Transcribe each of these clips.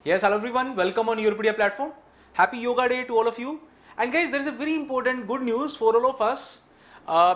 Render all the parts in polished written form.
Yes, hello everyone. Welcome on Europedia platform. Happy Yoga Day to all of you. And guys, there is a very important good news for all of us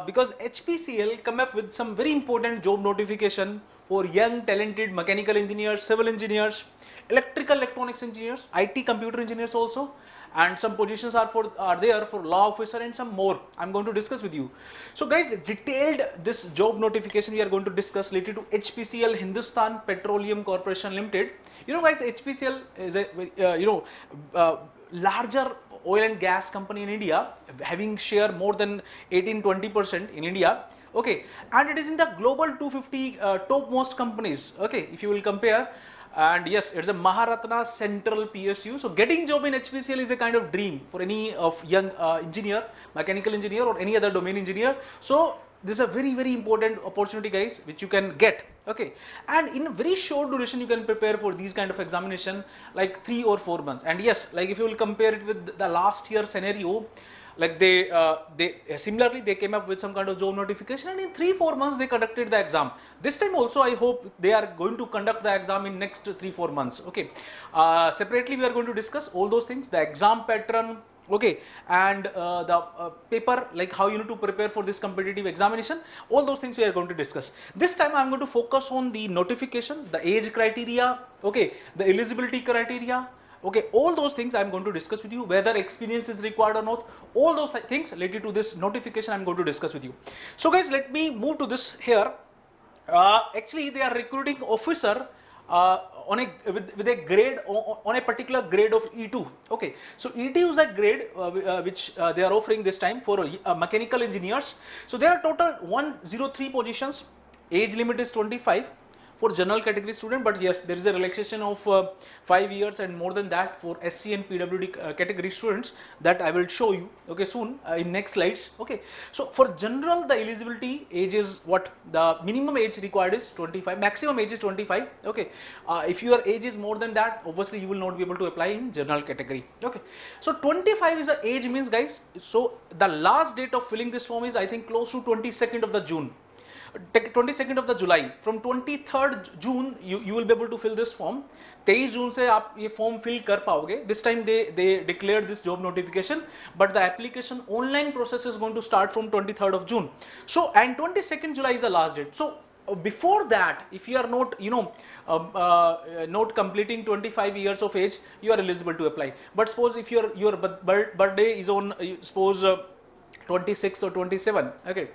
because HPCL come up with some very important job notification for young, talented mechanical engineers, civil engineers, electrical electronics engineers, IT computer engineers also, and some positions are there for law officer and some more. I'm going to discuss with you. So guys, detailed this job notification we are going to discuss related to HPCL, Hindustan Petroleum Corporation Limited. You know guys, HPCL is a larger oil and gas company in India, having share more than 18-20% in India. Okay, and it is in the global 250 topmost companies. Okay, if you will compare, and yes, it's a Maharatna Central PSU. So getting job in HPCL is a kind of dream for any of young engineer, mechanical engineer, or any other domain engineer. So this is a very important opportunity, guys, which you can get. Okay, and in a very short duration you can prepare for these kind of examination, like 3 or 4 months. And yes, like if you will compare it with the last year scenario, like they similarly they came up with some kind of job notification, and in 3-4 months they conducted the exam. This time also I hope they are going to conduct the exam in next 3-4 months. Okay, separately we are going to discuss all those things, the exam pattern, okay, and the paper, like how you need to prepare for this competitive examination. All those things we are going to discuss. This time I am going to focus on the notification, the age criteria, okay, the eligibility criteria, okay, all those things I am going to discuss with you, whether experience is required or not. All those things related to this notification I am going to discuss with you. So guys, let me move to this here. Actually they are recruiting officer on a with a grade on a particular grade of E2. Okay, so E2 is that grade which they are offering this time for mechanical engineers. So there are total 103 positions. Age limit is 25 for general category student, but yes, there is a relaxation of 5 years and more than that for SC and PWD category students, that I will show you, okay, soon in next slides. Okay, so for general the eligibility age is what, the minimum age required is 25, maximum age is 25. Okay, if your age is more than that, obviously you will not be able to apply in general category. Okay, so 25 is the age means, guys. So the last date of filling this form is, I think, close to 22nd of the June, 22nd of the July. From 23rd June you will be able to fill this form. 23 जून से आप ये form fill कर पाओगे. This time they declared this job notification, but the application online process is going to start from 23rd of June. So and 22nd July is the last date. So before that, if you are not not completing 25 years of age, you are eligible to apply. But suppose if your birthday is on suppose 26 or 27, okay,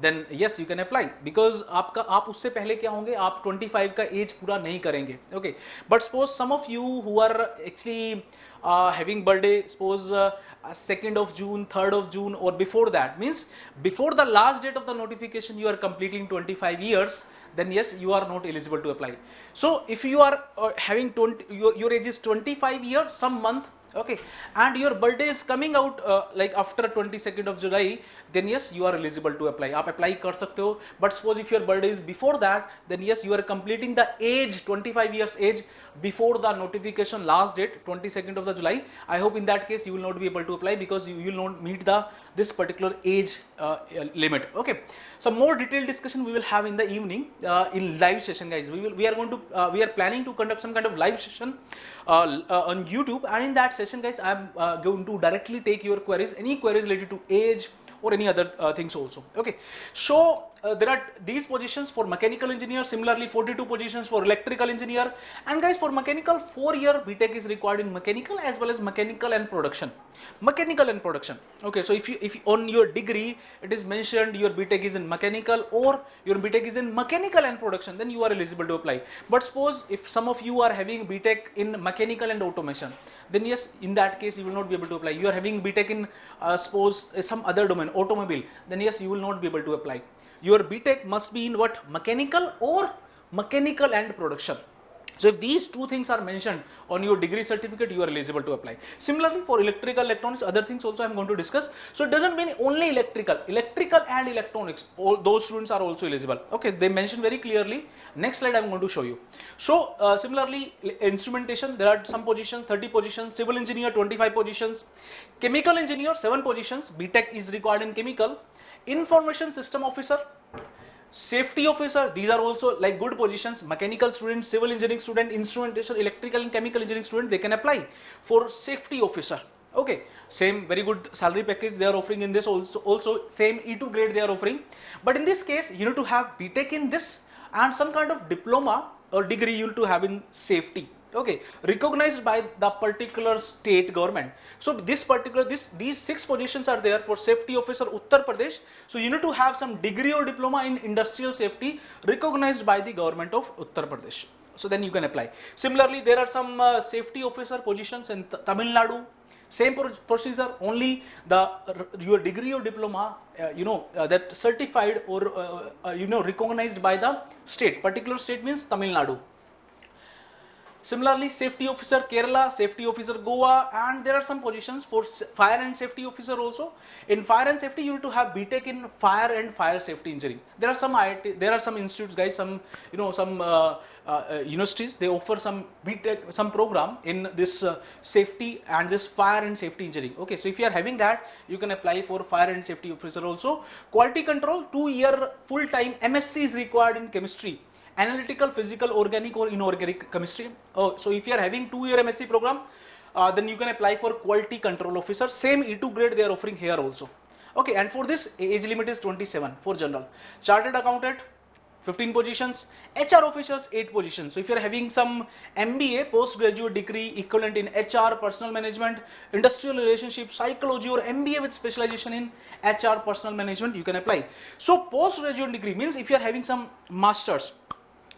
then yes you can apply, because आपका आप उससे पहले क्या होंगे, आप 25 का as पूरा नहीं करेंगे. Okay, but suppose some of you who are actually having birthday suppose 2nd of June, 3rd of June, or before that, means before the last date of the notification you are completing 25 years, then yes you are not eligible to apply. So if you are having 20, your age is 25 years some month, okay, and your birthday is coming out like after 22nd of July, then yes you are eligible to apply. आप apply कर सकते हो. But suppose if your birthday is before that, then yes you are completing the age 25 years age before the notification last date 22nd of the July. I hope in that case you will not be able to apply, because you will not meet the this particular age limit. Okay, some more detailed discussion we will have in the evening in live session, guys. We are planning to conduct some kind of live session on YouTube, and in that session, guys, I am going to directly take your queries, any queries related to age or any other things also. Okay, so there are these positions for mechanical engineer, similarly 42 positions for electrical engineer, and guys for mechanical 4-year BTech is required in mechanical as well as mechanical and production. Okay, so if on your degree it is mentioned your BTech is in mechanical or your BTech is in mechanical and production, then you are eligible to apply. But suppose if some of you are having BTech in mechanical and automation, then yes in that case you will not be able to apply. You are having BTech in suppose some other domain, automobile, then yes you will not be able to apply. Your BTech must be in what, mechanical or mechanical and production. So if these two things are mentioned on your degree certificate, you are eligible to apply. Similarly for electrical, electronics, other things also I am going to discuss. So it doesn't mean only electrical and electronics, all those students are also eligible. Okay, they mentioned very clearly. Next slide I am going to show you. So similarly instrumentation, there are some positions, 30 positions, civil engineer 25 positions, chemical engineer 7 positions, BTech is required in chemical, information system officer Safety officer, these are also like good positions. Mechanical student, civil engineering student, instrumentation, electrical and chemical engineering student, they can apply for safety officer. Okay, same very good salary package they are offering in this also same E2 grade they are offering. But in this case, you need to have BTech in this and some kind of diploma or degree you need to have in safety. Okay, recognized by the particular state government. So these 6 positions are there for safety officer Uttar Pradesh. So you need to have some degree or diploma in industrial safety recognized by the government of Uttar Pradesh. So then you can apply. Similarly, there are some safety officer positions in Tamil Nadu. Same procedure, only your degree or diploma, that certified or recognized by the state. Particular state means Tamil Nadu. Similarly, safety officer Kerala, safety officer Goa, and there are some positions for fire and safety officer also. In fire and safety, you need to have BTech in fire and fire safety engineering. There are some IIT, there are some institutes, guys, some universities, they offer some BTech, some program in this safety and this fire and safety engineering. Okay, so if you are having that, you can apply for fire and safety officer also. Quality control, 2-year full-time MSc is required in chemistry. Analytical, physical, organic or inorganic chemistry. So if you are having 2-year MSc program, then you can apply for quality control officer. Same E2 grade they are offering here also. Okay, and for this age limit is 27 for general. Chartered accountant, 15 positions. HR officers, 8 positions. So if you are having some MBA, postgraduate degree equivalent in HR, personal management, industrial relationship, psychology, or MBA with specialization in HR, personal management, you can apply. So postgraduate degree means if you are having some masters.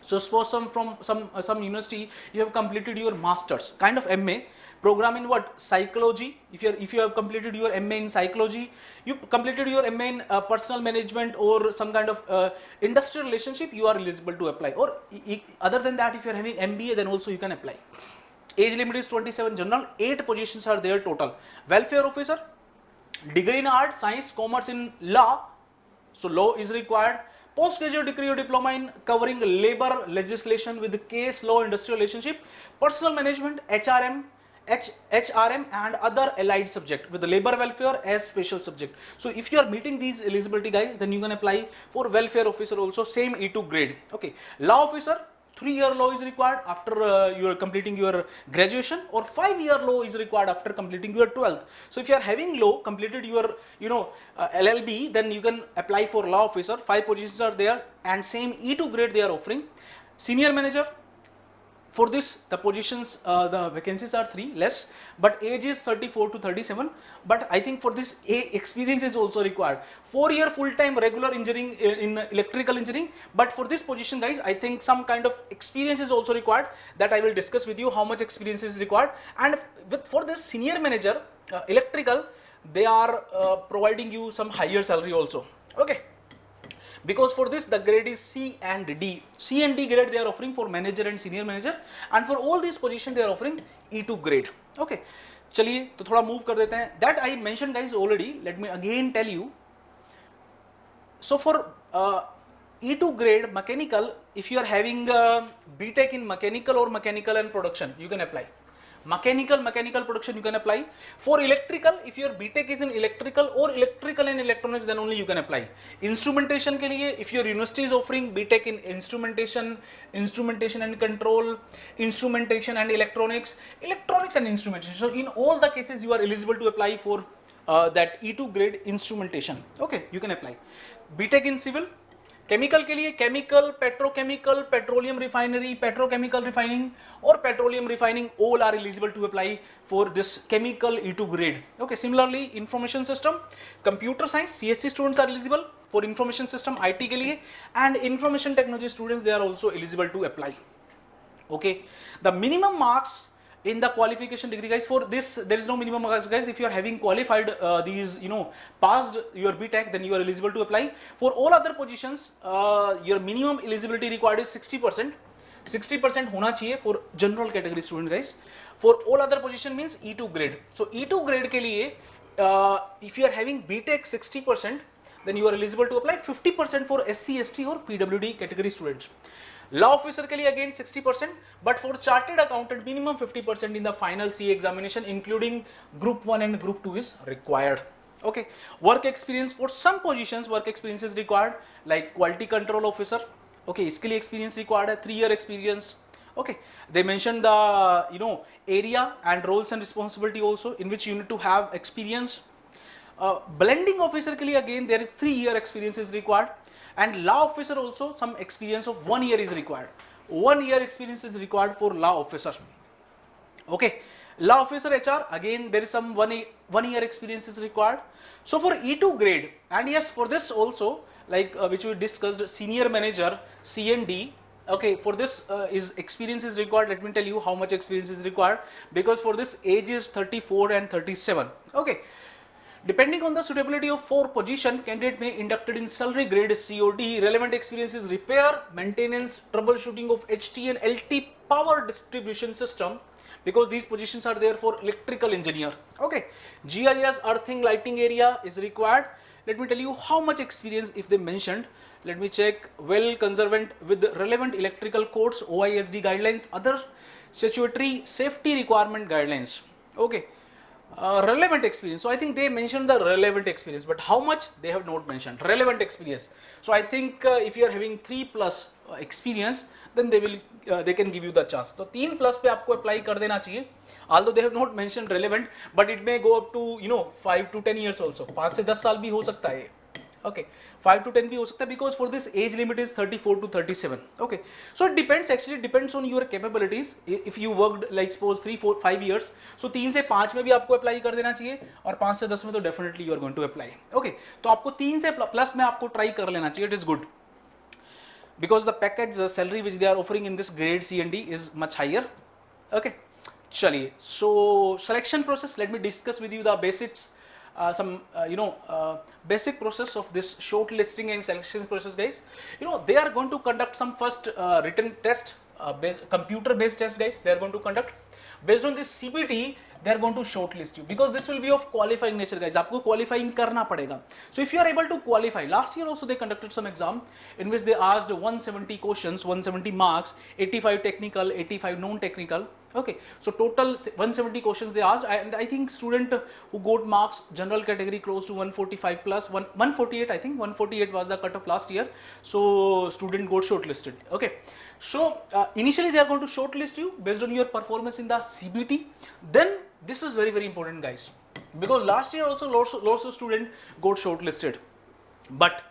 So suppose from some university you have completed your masters kind of MA program in what, psychology. If you have completed your MA in psychology, you completed your MA in personal management or some kind of industrial relationship, you are eligible to apply. Or other than that, if you are having MBA, then also you can apply. Age limit is 27 general. 8 positions are there total. Welfare officer, degree in arts, science, commerce in law. So law is required. Postgraduate degree or diploma in covering labor legislation with case law, industrial relationship, personal management, HRM and other allied subject with the labor welfare as special subject. So if you are meeting these eligibility, guys, then you can apply for welfare officer also, same E2 grade. Okay, law officer, 3-year law is required after you are completing your graduation, or 5-year law is required after completing your 12th. So if you are having law, completed your LLB, then you can apply for law officer. 5 positions are there and same E2 grade they are offering. Senior manager, for this the positions, the vacancies are 3 less, but age is 34 to 37. But I think for this experience is also required. 4-year full-time regular engineering in electrical engineering. But for this position, guys, I think some kind of experience is also required. That I will discuss with you how much experience is required. And for this senior manager electrical, they are providing you some higher salary also. Okay. Because for this the grade is C and D. C and D grade they are offering for manager and senior manager, and for all these positions they are offering E2 grade. Okay, चलिए तो थोड़ा move कर देते हैं. That I mentioned, guys, already. Let me again tell you. So for E2 grade mechanical, if you are having BTech in mechanical or mechanical and production, you can apply. Mechanical production you can apply. For electrical, if your BTech is in electrical or electrical and electronics, then only you can apply. Instrumentation के लिए, if your university is offering BTech in instrumentation and control, instrumentation and electronics and instrumentation. So in all the cases you are eligible to apply for that E2 grade instrumentation. Okay, you can apply. BTech in civil. Chemical के लिए chemical, petrochemical, petroleum refinery, petrochemical refining और petroleum refining, all are eligible to apply for this chemical E2 grade. Okay, similarly information system, computer science, CSC students are eligible for information system IT के लिए, and information technology students they are also eligible to apply. Okay, the minimum marks in the qualification degree, guys, for this there is no minimum marks, guys. If you are having qualified these passed your BTech, then you are eligible to apply. For all other positions your minimum eligibility required is 60%. 60% होना चाहिए for general category student, guys. For all other position means E2 grade. So E2 grade के लिए if you are having BTech 60%, then you are eligible to apply. 50% for SC, ST or PWD category students. Law officer के लिए again 60%, but for chartered accountant minimum 50% in the final CA examination, including group 1 and group 2 is required. Okay, work experience for some positions, work experience is required, like quality control officer. Okay, skill experience required, a 3-year experience. Okay, they mentioned the area and roles and responsibility also in which you need to have experience. Blending officer के लिए again there is 3-year experience is required, and law officer also some experience of 1 year is required. 1 year experience is required for law officer. Okay, law officer HR again there is some 1 year experience is required. So for E2 grade, and yes, for this also, like which we discussed, senior manager CND. Okay, for this is experience is required. Let me tell you how much experience is required, because for this age is 34 and 37. Okay, depending on the suitability of 4 position, candidate may inducted in salary grade COD. Relevant experience is repair, maintenance, troubleshooting of HT and LT power distribution system, because these positions are there for electrical engineer. Okay, GIS earthing lighting area is required. Let me tell you how much experience if they mentioned. Let me check. Well conservant with relevant electrical codes, OISD guidelines, other statutory safety requirement guidelines. Okay, relevant experience. So I think they mentioned the relevant experience, but how much they have not mentioned. Relevant experience. So I think if you are having 3+ experience, then they can give you the chance. So 3+ पे आपको apply कर देना चाहिए. Although they have not mentioned relevant, but it may go up to 5 to 10 years also. 5 से 10 साल भी हो सकता है. Okay, 5 to 10 भी हो सकता है, because for this age limit is 34 to 37. Okay, so it depends, actually depends on your capabilities. If you worked like suppose 3, 4, 5 years, so 3 से 5 में भी आपको apply कर देना चाहिए, और 5 से 10 में तो definitely you are going to apply. Okay, तो आपको 3 से plus में आपको try कर लेना चाहिए. It is good, because the package, the salary which they are offering in this grade C and D is much higher. Okay, chaliye, so selection process, let me discuss with you the basics. Some basic process of this shortlisting and selection process, guys. They are going to conduct some first written test, computer based test, guys. They are going to conduct. Based on this CBT, they are going to shortlist you, because this will be of qualifying nature, guys. आपको qualifying करना पड़ेगा. So if you are able to qualify, last year also they conducted some exam in which they asked 170 questions, 170 marks, 85 technical, 85 non-technical. Okay, so total 170 questions they asked, and I think student who got marks general category close to 145 plus 148, I think 148 was the cutoff last year. So student got shortlisted. Okay, so initially they are going to shortlist you based on your performance in the CBT. Then this is very important, guys, because last year also lots of student got shortlisted, but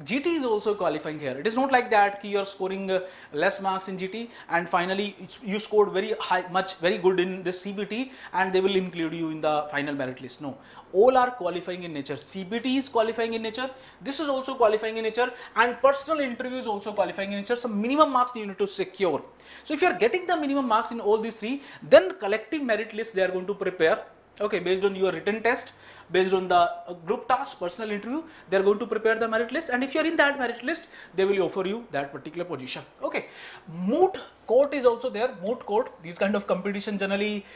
GT is also qualifying here. It is not like that you are scoring less marks in GT and finally you scored very good in this CBT and they will include you in the final merit list. No, all are qualifying in nature. CBT is qualifying in nature, this is also qualifying in nature, and personal interview is also qualifying in nature. Some minimum marks you need to secure. So if you are getting the minimum marks in all these 3, then collective merit list they are going to prepare. Okay, based on your written test, based on the group task, personal interview, they are going to prepare the merit list, and if you are in that merit list, they will offer you that particular position. Okay, moot court is also there. Moot court, these kind of competition generally,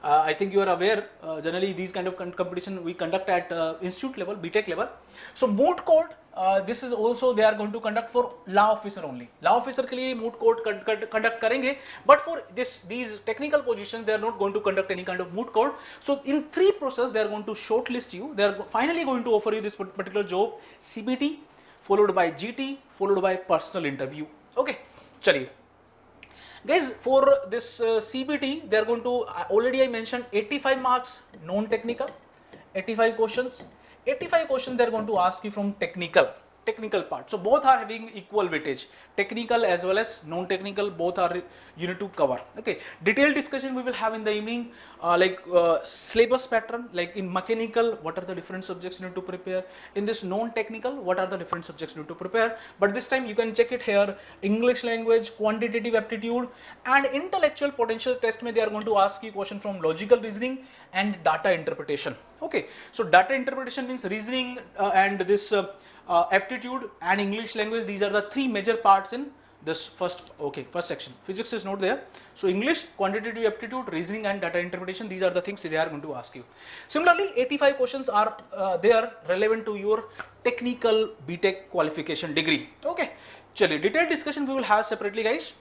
I think you are aware, generally these kind of competition we conduct at institute level, BTech level. So moot court, this is also they are going to conduct for law officer only. Law officer के लिए moot court conduct करेंगे, but for these technical positions they are not going to conduct any kind of moot court. So in 3 process they are going to shortlist you. They are finally going to offer you this particular job, CBT followed by GT followed by personal interview. Okay, चलिए guys, for this CBT they are going to, already I mentioned 85 marks non-technical, 85 questions. 85 questions they are going to ask you from technical part. So both are having equal weightage, technical as well as non-technical, both are you need to cover. Okay, detailed discussion we will have in the evening, like syllabus pattern, like in mechanical what are the different subjects you need to prepare, in this non-technical what are the different subjects you need to prepare. But this time you can check it here, English language, quantitative aptitude and intellectual potential test mein they are going to ask you question from logical reasoning and data interpretation. Okay, so data interpretation means reasoning and this aptitude and English language, these are the 3 major parts in this first section. Physics is not there. So English, quantitative aptitude, reasoning and data interpretation, these are the things they are going to ask you. Similarly, 85 questions are there relevant to your technical BTech qualification degree. Okay, chaliye detailed discussion we will have separately, guys.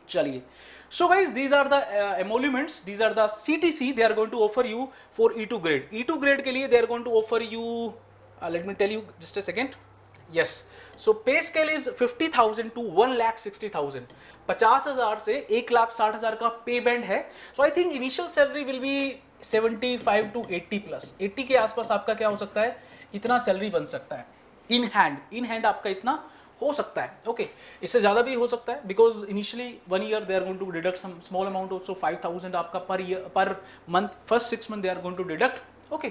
चलिए, so guys, these are the emoluments, these are the CTC they are going to offer you for E2 grade. E2 grade के लिए they are going to offer you, let me tell you just a second. Yes, so pay scale is 50,000 to 1,60,000. 50,000 से 1,60,000 का पे band है. So I think initial salary will be 75 to 80 plus. 80 के आसपास आपका क्या हो सकता है, इतना सैलरी बन सकता है. इन हैंड आपका इतना हो सकता है. ओके, इससे ज़्यादा भी हो सकता है, because initially 1 year they are going to deduct some small amount of, so 5,000 आपका per year, per month, first 6 month they are going to deduct. Okay,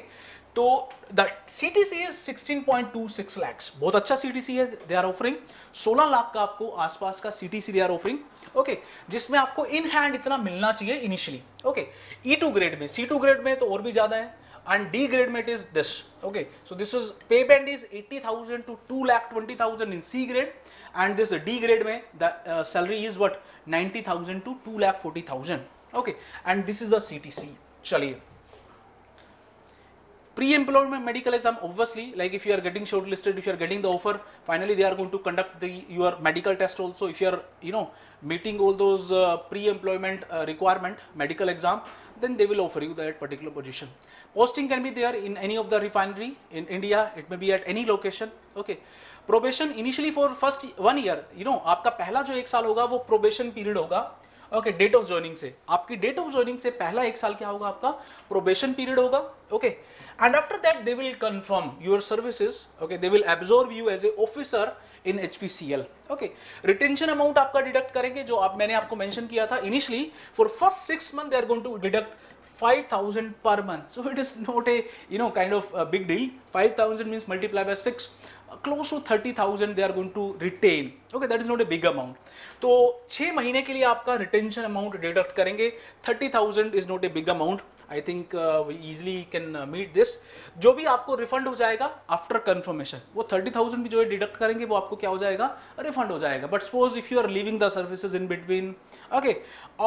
तो द CTC इज 16.26 lakhs. बहुत अच्छा CTC है. दे आर ऑफरिंग 16 लाख का आपको आसपास का CTC they are offering. Okay, जिसमें आपको इन हैंड इतना मिलना चाहिए इनिशियली. ओके, E2 ग्रेड में, C2 ग्रेड में तो और भी ज़्यादा है, and D grade mate is this. Okay, so this is pay band is 80,000 to 2,20,000 in C grade, and this D grade mein the salary is what 90,000 to 2,40,000. Okay, and this is the CTC. चलिए, pre-employment medical exam, obviously, like if you are getting shortlisted, if you are getting the offer, finally they are going to conduct your medical test also. If you are meeting all those pre-employment requirement medical exam, then they will offer you that particular position. Posting can be there in any of the refinery in India. It may be at any location. Okay, probation initially for first 1 year, आपका पहला जो 1 साल होगा वो probation period होगा. Okay, date of joining से, आपकी date of joining से पहला 1 साल क्या होगा, आपका प्रोबेशन पीरियड होगा. Okay, and after that they will confirm your services. Okay, they will absorb you as a officer in HPCL. Okay, retention amount आपका डिडक्ट करेंगे, जो मैंने आपको मेंशन किया था initially. For first 6 month they are going to deduct 5,000 per month. So it is not a kind of a big deal. 5,000 means multiply by 6, close to 30,000 they are going to retain. Okay, that is not a big amount. तो 6 महीने के लिए आपका retention amount deduct करेंगे. 30,000 is not a big amount. I think we easily can meet this. जो भी आपको refund हो जाएगा आफ्टर कंफर्मेशन, वो 30,000 भी जो है डिडक्ट करेंगे, वो आपको क्या हो जाएगा, रिफंड हो जाएगा. But suppose if you are leaving the services in between, okay,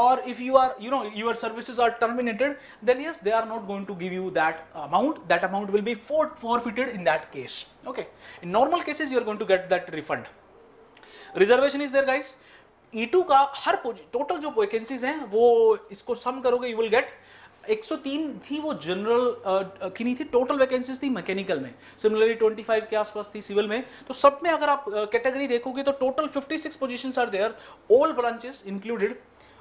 और if you are your services are terminated, then yes, they are not going to give you that amount. That amount will be forfeited in that case. Okay, in normal cases you are going to get that refund. Reservation is there guys. E2 का हर total जो vacancies हैं वो इसको सम करोगे, you will get 103 थी वो general की नहीं थी, टोटल वैकेंसीज थी मैकेनिकल में. सिमिलरली 25 के आसपास थी सिविल में. तो सब में अगर आप कैटेगरी देखोगे तो total 56 positions are there, all branches included.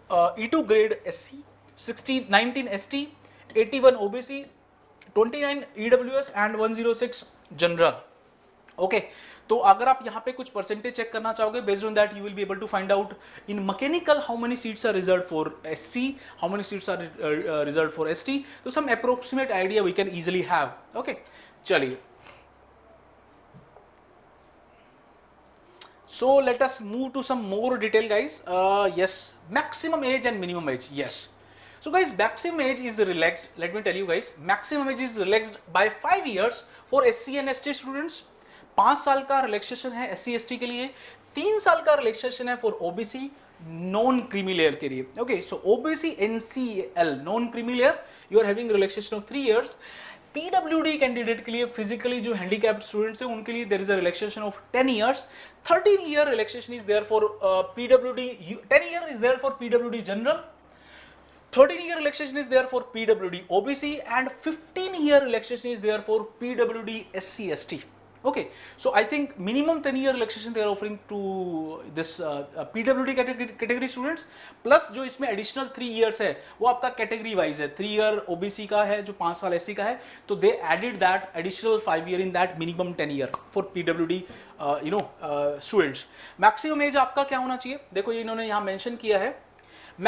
E2 grade SC, 19 ST, 81 OBC, 29 EWS and 106 general. Okay, तो अगर आप यहाँ पे कुछ परसेंटेज चेक करना चाहोगे, based on that you will be able to find out in mechanical how many seats are reserved for SC, how many seats are reserved for ST. तो some approximate idea we can easily have. Okay, चलिए, so let us move to some more detail guys. Yes, maximum age and minimum age. Yes, so guys, maximum age is relaxed. Let me tell you guys, maximum age is relaxed by 5 years for SC and ST students. 5 साल का relaxation है SC ST के लिए. 3 साल का relaxation है for OBC non creamy layer के लिए. Okay, so OBC NCL non creamy layer you are having relaxation of 3 years. PWD candidate के लिए, फिजिकली जो हैंडीकैप्ड स्टूडेंट्स हैं उनके लिए there is a relaxation of 10 years. 13 year relaxation is there for PWD. 10 year is there for PWD general, 13 year relaxation is there for PWD OBC, and 15 year relaxation is there for PWD SC ST. Okay, so I think minimum 10 year relaxation they are offering to this PWD category students, plus जो इसमें additional 3 years है वो आपका category wise है. 3 year OBC का है, जो 5 साल SC का है, तो they added that additional 5 year in that minimum 10 year for PWD students. maximum age आपका क्या होना चाहिए, देखो ये इन्होंने यहाँ mention किया है.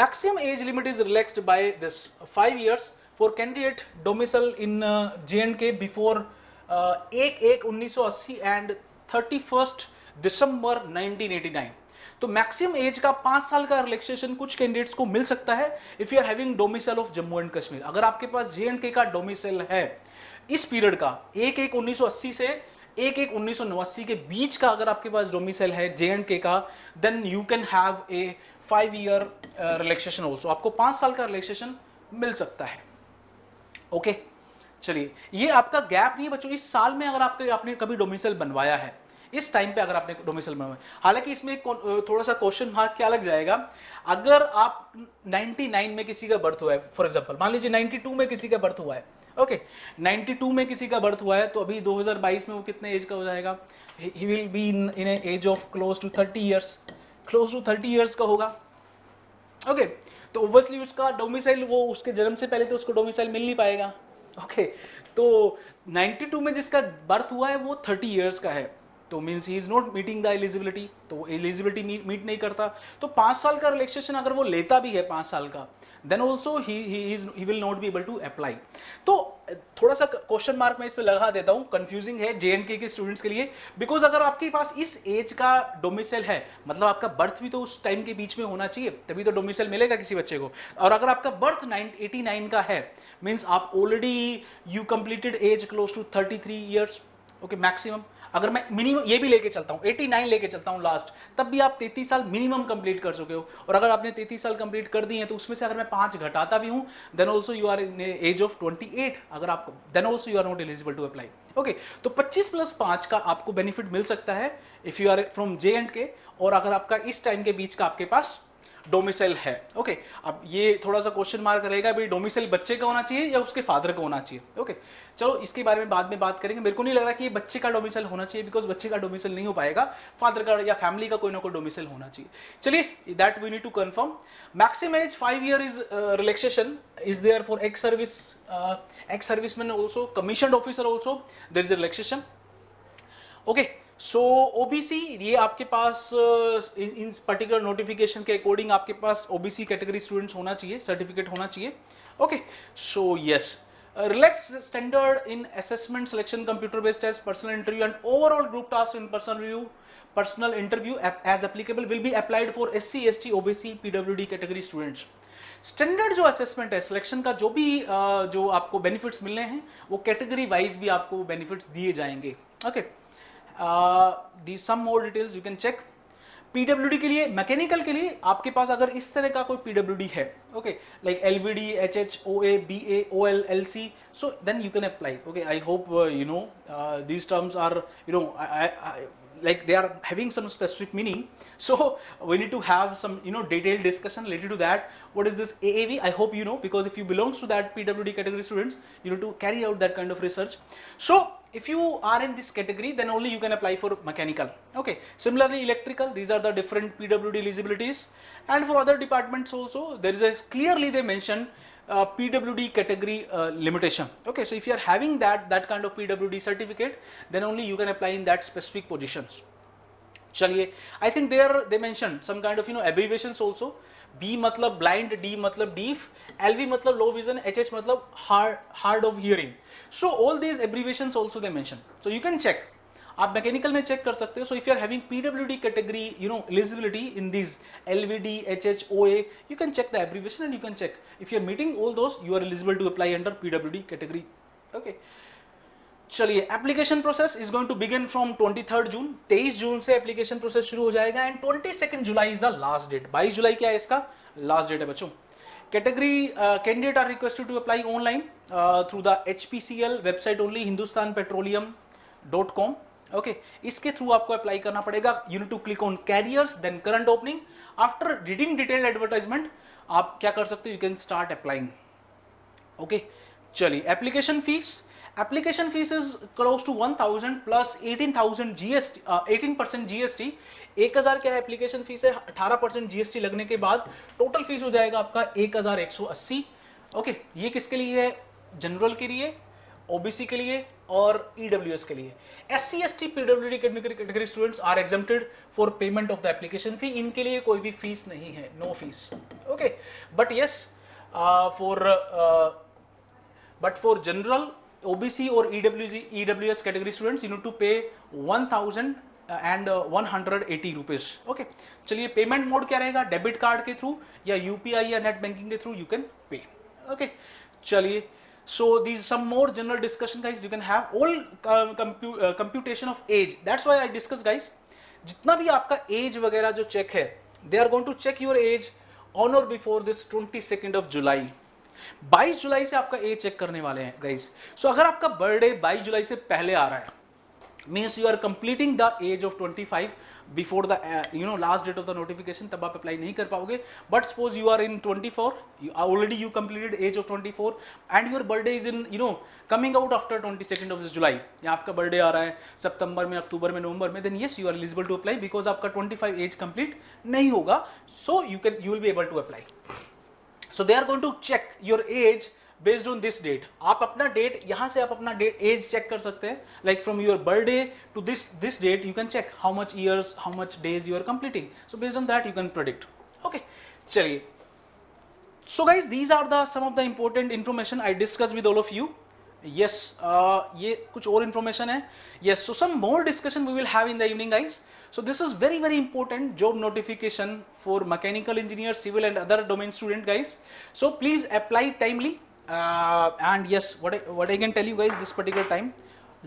Maximum age limit is relaxed by this 5 years for candidate domicile in J&K before 1/1/1980 and 31st December 1989. तो मैक्सिमम एज का 5 साल का रिलैक्सेशन कुछ कैंडिडेट्स को मिल सकता है if you are having domicile of Jammu and Kashmir. अगर आपके पास J&K का डोमिसाइल है इस पीरियड का 1/1/1980 से 1/1/1989 के बीच का, अगर आपके पास डोमिसाइल है J&K का, then you can have a 5 year relaxation also. आपको 5 साल का रिलैक्सेशन मिल सकता है. ओके, चलिए, ये आपका गैप नहीं है बच्चों. इस साल में अगर आपने कभी डोमिसाइल बनवाया है, इस टाइम पे अगर आपने डोमिसाइल बनाया। हालांकि इसमें थोड़ा सा क्वेश्चन मार्क क्या लग जाएगा, अगर आप 99 में किसी का बर्थ हुआ है, फॉर एग्जांपल मान लीजिए 92 में किसी का बर्थ हुआ है, ओके 92 में किसी का बर्थ हुआ है, तो अभी 2022 में वो कितने एज का हो जाएगा, he will be in age of close to 30 years, close to 30 years का होगा। ओके तो ओब्वियसली उसका डोमिसाइल, वो उसके जन्म से पहले तो उसको डोमिसाइल मिल नहीं पाएगा। ओके तो 92 में जिसका बर्थ हुआ है वो 30 इयर्स का है, तो means he is not meeting the eligibility, तो एलिजिबिलिटी मीट नहीं करता। तो 5 साल का रिलैक्सेशन अगर वो लेता भी है 5 साल का, then also he will not be able to apply. तो थोड़ा सा क्वेश्चन मार्क मैं इस पे लगा देता हूँ, कंफ्यूजिंग है JNK के स्टूडेंट्स के लिए, बिकॉज अगर आपके पास इस एज का डोमिसाइल है, मतलब आपका बर्थ भी तो उस टाइम के बीच में होना चाहिए, तभी तो डोमिसाइल मिलेगा किसी बच्चे को। और अगर आपका बर्थ 89 का है, मीन्स आप already you completed age close to 33 years, okay maximum. अगर मैं मिनिमम ये भी लेके चलता हूँ 89 लेके चलता हूँ लास्ट, तब भी आप 33 साल मिनिमम कंप्लीट कर चुके हो। और अगर आपने 33 साल कंप्लीट कर दिए हैं, तो उसमें से अगर मैं 5 घटाता भी हूँ, then also you are in age of 28, अगर आप then also you are not eligible to apply. Okay तो 25 + 5 का आपको बेनिफिट मिल सकता है if you are from JNK, और अगर आपका इस टाइम के बीच का आपके पास डोमिसाइल है। ओके अब ये थोड़ा सा क्वेश्चन मार्क रहेगा, भाई डोमिसाइल बच्चे का होना चाहिए या उसके फादर का होना चाहिए। ओके चलो इसके बारे में बाद में बात करेंगे। मेरे को नहीं लग रहा कि ये बच्चे का डोमिसाइल होना चाहिए, बिकॉज बच्चे का डोमिसाइल नहीं हो पाएगा, फादर का या फैमिली का कोई ना कोई डोमिसाइल होना चाहिए। चलिए that we need to confirm. Maximum age 5 year is relaxation is there for ex serviceman also, commissioned officer also there is relaxation. Okay so OBC ये आपके पास इन पर्टिकुलर नोटिफिकेशन के अकॉर्डिंग आपके पास OBC कैटेगरी स्टूडेंट्स होना चाहिए, certificate होना चाहिए। Okay so yes relaxed standard in assessment selection, computer based test, personal interview and overall group task in personal interview as applicable will be applied for SC ST OBC PWD category students। Standard जो assessment है selection का, जो भी जो आपको benefits मिलने हैं, वो कैटेगरी वाइज भी आपको बेनिफिट्स दिए जाएंगे। Okay the some more details you can check. PWD के लिए, मैकेनिकल के लिए आपके पास अगर इस तरह का कोई PWD है, okay like LVD HH OA BA OL LC, so then you can apply। okay I hope you know these terms are, you know, I like they are having some specific meaning, so we need to have some, you know, detailed discussion related to that. What is this AAV? I hope you know, because if you belongs to that PWD category students, you need to carry out that kind of research. So if you are in this category, then only you can apply for mechanical. Okay similarly electrical, these are the different PWD eligibilities, and for other departments also there is a clearly they mention PWD category limitation. Okay so if you are having that kind of PWD certificate, then only you can apply in that specific positions. चलिए I think there they mentioned some kind of, you know, abbreviations also। B मतलब blind, D मतलब deaf, LV मतलब low vision, HH मतलब hard of hearing। so all these abbreviations also they mention, so you can check, आप mechanical में check कर सकते हो। So if you are having PWD category, you know, eligibility in this LVD HH OA, you can check the abbreviation and you can check if you are meeting all those, you are eligible to apply under PWD category। okay चलिए application process is going to begin from 23 June, 23 जून से application process शुरू हो जाएगा, and 22 July is the last date. 22 जुलाई क्या है इसका लास्ट डेट है बच्चों। Category candidate are requested to apply online through the HPCL website only, hindustanpetroleum.com। Okay इसके थ्रू आपको अप्लाई करना पड़ेगा। You need to click on careers, then current opening. After reading detailed advertisement आप क्या कर सकते हो, you can start applying. Okay चलिए application fees is close to 1000 plus 18,000 GST, 18% GST। 1000 क्या है एप्लीकेशन फीस है, 18% GST लगने के बाद टोटल फीस हो जाएगा आपका 1180। ओके ये किसके लिए है, जनरल के लिए, OBC के लिए और EWS के लिए। SC ST PWD category students are exempted for payment of the application fee, इनके लिए कोई भी फीस नहीं है, no fees. Okay but yes for general OBC और EWS category students, you need to pay 1,180 rupees। Okay चलिए payment mode क्या रहेगा, डेबिट कार्ड के थ्रू या UPI या नेट बैंकिंग के through you can pay. Okay चलिए so these some more general discussion guys, you can have all computation of age, that's why I discuss guys, जितना भी आपका एज वगैरह जो चेक है, they are going to check your age on or before this 22nd of July। 22 जुलाई से आपका as check करने वाले हैं गाइस। सो अगर आपका बर्थडे 22 जुलाई से पहले आ रहा है, means you are completing the age of 25 before the last date of the notification, तब आप apply नहीं कर पाओगे. But suppose you are in 24, already you completed age of 24 and your birthday is in coming out after 22nd of this July, या आपका birthday आ रहा है सितंबर में, अक्टूबर में, नवंबर में, then yes you are eligible to apply because आपका 25 age complete नहीं होगा, so you will be able to apply. So they are going to check your age based on this date. आप अपना डेट यहाँ से आप अपना डेट एज चेक कर सकते हैं, like from your birthday to this date you can check how much years, how much days you are completing. So based on that you can predict. Okay, चलिए. So guys, these are the some of the important information I discussed with all of you. Yes, ये कुछ और information है. Yes, so some more discussion we will have in the evening, guys. So this is very very important job notification for mechanical engineer, civil and other domain student, guys. So please apply timely. And yes, what I can tell you guys, this particular time,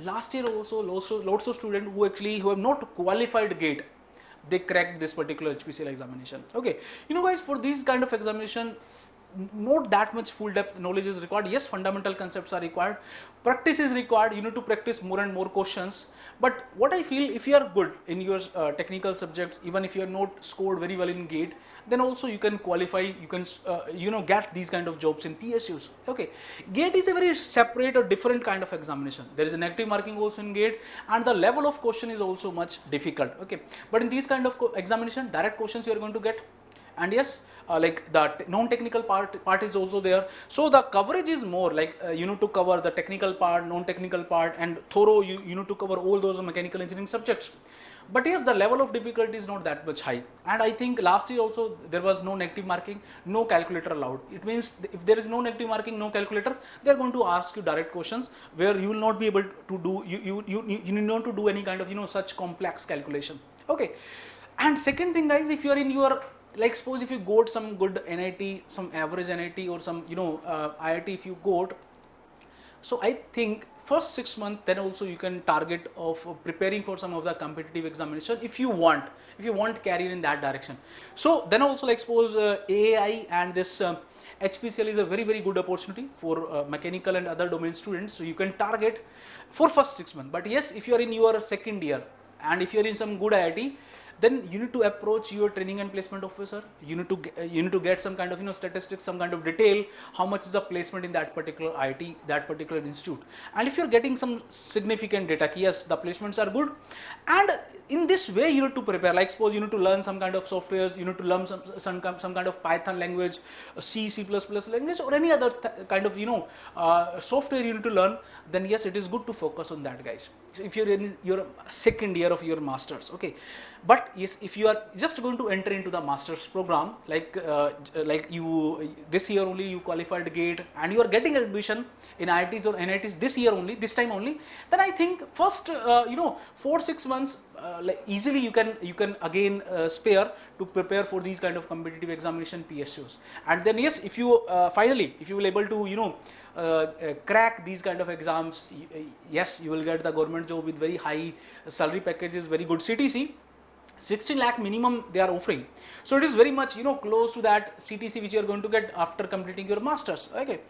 last year also lots of students who have not qualified GATE, they cracked this particular HPCL examination. Okay, guys, for this kind of examination, not that much full depth knowledge is required. Yes, fundamental concepts are required, practice is required, you need to practice more and more questions. But what I feel, if you are good in your technical subjects, even if you are not scored very well in GATE, then also you can qualify, you can get these kind of jobs in PSUs. Okay, GATE is a very separate or different kind of examination. There is a negative marking also in GATE, and the level of question is also much difficult. Okay, but in these kind of examination, direct questions you are going to get. And yes, like the non-technical part is also there, so the coverage is more like you need to cover the technical part, non-technical part, and thorough you need to cover all those mechanical engineering subjects. But yes, the level of difficulty is not that much high, and I think last year also there was no negative marking, no calculator allowed. It means if there is no negative marking, no calculator, they are going to ask you direct questions where you will not be able to do you need not to do any kind of such complex calculation. Okay, and second thing, guys, if you are in your, like suppose if you got some good NIT, some average NIT or some IIT if you got, so I think first 6 months then also you can target of preparing for some of the competitive examination if you want career in that direction. So then also, like suppose AAI and this HPCL is a very very good opportunity for mechanical and other domain students, so you can target for first 6 months. But yes, if you are in your second year and if you are in some good IIT, then you need to approach your training and placement officer. You need to get some kind of statistics, some kind of detail, how much is the placement in that particular IIT, that particular institute. And if you're getting some significant data, yes, the placements are good, and in this way you need to prepare. Like suppose you need to learn some kind of softwares, you need to learn some kind of Python language, C++ language, or any other kind of software you need to learn. Then yes, it is good to focus on that, guys. If you're in your second year of your masters, okay. But yes, if you are just going to enter into the master's program, like you this year only you qualified GATE and you are getting admission in IITs or NITs this year only, this time only, then I think first 4-6 months like easily you can again spare to prepare for these kind of competitive examination PSUs. And then yes, if you finally if you will able to crack these kind of exams, yes, you will get the government job with very high salary packages, very good CTC. 16 lakh minimum they are offering, so it is very much close to that CTC which you are going to get after completing your masters. Okay,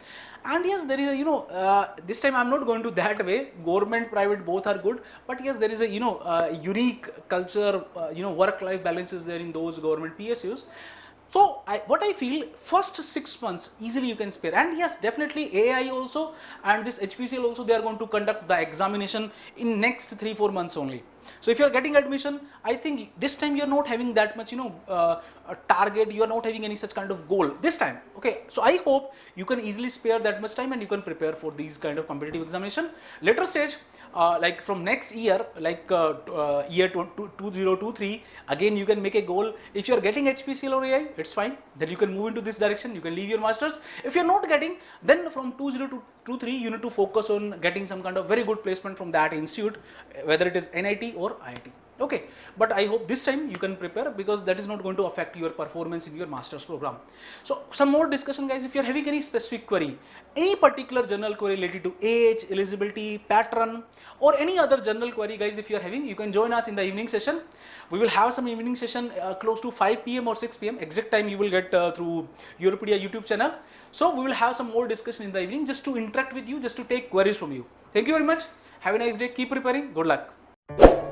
and yes, there is a this time I'm not going to that way, government private both are good, but yes, there is a unique culture, work life balance is there in those government PSUs. So what I feel, first 6 months easily you can spare. And yes, definitely AI also and this HPCL also, they are going to conduct the examination in next 3-4 months only. So if you are getting admission, I think this time you are not having that much a target, you are not having any such kind of goal this time. Okay, so I hope you can easily spare that much time and you can prepare for these kind of competitive examination. Later stage, like from next year, like year 2023, again you can make a goal. If you are getting HPCL or AI, it's fine, then you can move into this direction, you can leave your masters. If you are not getting, then from 2023 you need to focus on getting some kind of very good placement from that institute, whether it is NIT or IIT. Okay, but I hope this time you can prepare, because that is not going to affect your performance in your master's program. So some more discussion, guys. If you are having any specific query, any particular general query related to age, eligibility, pattern, or any other general query, guys, if you are having, you can join us in the evening session. We will have some evening session close to 5 PM or 6 PM. Exact time you will get through Europedia YouTube channel. So we will have some more discussion in the evening just to interact with you, just to take queries from you. Thank you very much. Have a nice day. Keep preparing. Good luck. you.